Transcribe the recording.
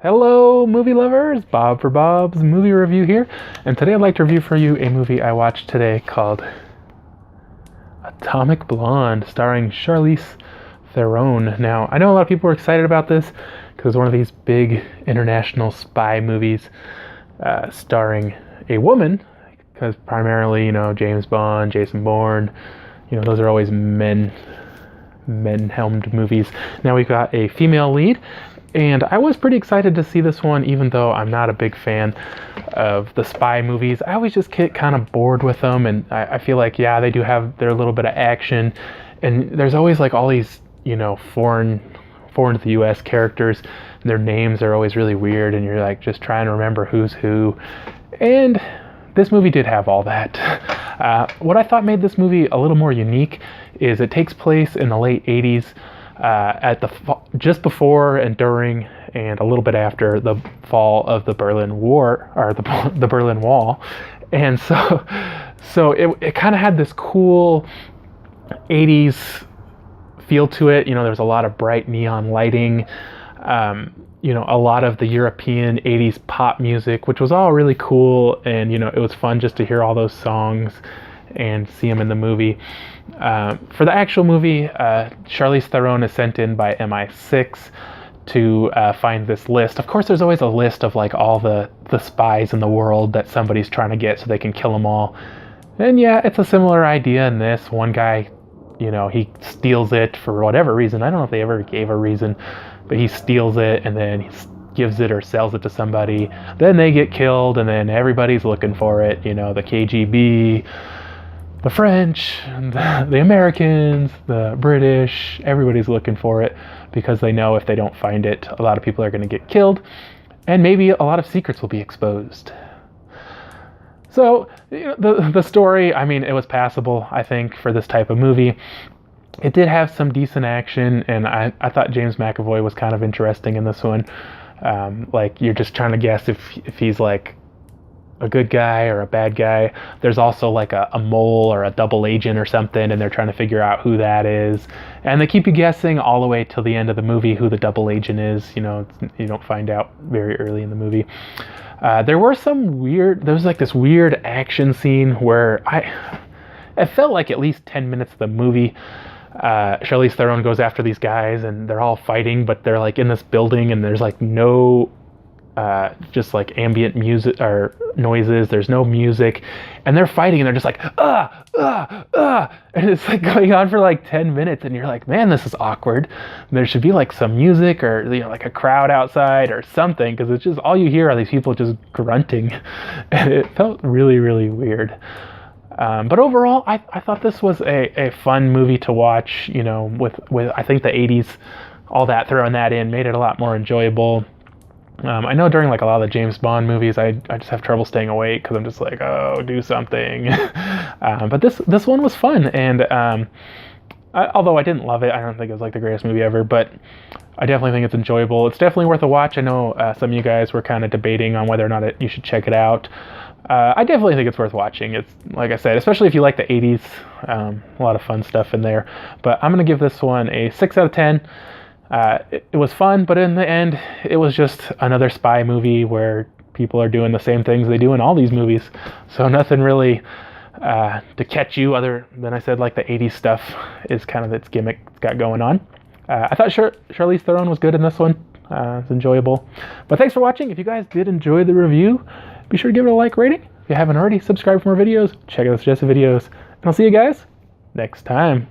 Hello, movie lovers! Bob for Bob's Movie Review here, and today I'd like to review for you a movie I watched today called Atomic Blonde, starring Charlize Theron. Now, I know a lot of people were excited about this because it's one of these big international spy movies starring a woman, because primarily, James Bond, Jason Bourne, those are always men-helmed movies. Now we've got a female lead. And I was pretty excited to see this one, even though I'm not a big fan of the spy movies. I always just get kind of bored with them, and I feel like, yeah, they do have their little bit of action, and there's always like all these, foreign to the U.S. characters, and their names are always really weird, and you're like just trying to remember who's who. And this movie did have all that. What I thought made this movie a little more unique is it takes place in the late 80s. Just before and during and a little bit after the fall of the Berlin War, or the Berlin Wall, and so it kind of had this cool 80s feel to it. There was a lot of bright neon lighting, a lot of the European 80s pop music, which was all really cool, and it was fun just to hear all those songs and see them in the movie. For the actual movie, Charlize Theron is sent in by MI6 to find this list. Of course, there's always a list of like all the spies in the world that somebody's trying to get so they can kill them all. And yeah, it's a similar idea in this. One guy, he steals it for whatever reason. I don't know if they ever gave a reason, but he steals it and then he gives it or sells it to somebody. Then they get killed, and then everybody's looking for it. The KGB, the French, the Americans, the British, everybody's looking for it because they know if they don't find it, a lot of people are going to get killed, and maybe a lot of secrets will be exposed. So, the story, it was passable, I think, for this type of movie. It did have some decent action, and I thought James McAvoy was kind of interesting in this one. You're just trying to guess if he's like a good guy or a bad guy. There's also like a mole or a double agent or something, and they're trying to figure out who that is. And they keep you guessing all the way till the end of the movie who the double agent is. You don't find out very early in the movie. There was like this weird action scene where it felt like at least 10 minutes of the movie, Charlize Theron goes after these guys and they're all fighting, but they're like in this building and there's like no just like ambient music or noises. There's no music, and they're fighting, and they're just like and it's like going on for like 10 minutes, and you're like, man, this is awkward. There should be like some music or like a crowd outside or something, because it's just all you hear are these people just grunting, and it felt really, really weird. But overall, I thought this was a fun movie to watch. With I think the 80s, all that, throwing that in made it a lot more enjoyable. I know during like a lot of the James Bond movies, I just have trouble staying awake because I'm just like, oh, do something. But this one was fun, and although I didn't love it, I don't think it was like the greatest movie ever, but I definitely think it's enjoyable. It's definitely worth a watch. I know some of you guys were kind of debating on whether or not you should check it out. I definitely think it's worth watching. It's, like I said, especially if you like the 80s, a lot of fun stuff in there. But I'm going to give this one a 6 out of 10. It was fun, but in the end, it was just another spy movie where people are doing the same things they do in all these movies. So nothing really to catch you other than, I said, like the 80s stuff is kind of its gimmick it's got going on. I thought Charlize Theron was good in this one. It's enjoyable. But thanks for watching. If you guys did enjoy the review, be sure to give it a like rating. If you haven't already, subscribe for more videos. Check out the suggested videos. And I'll see you guys next time.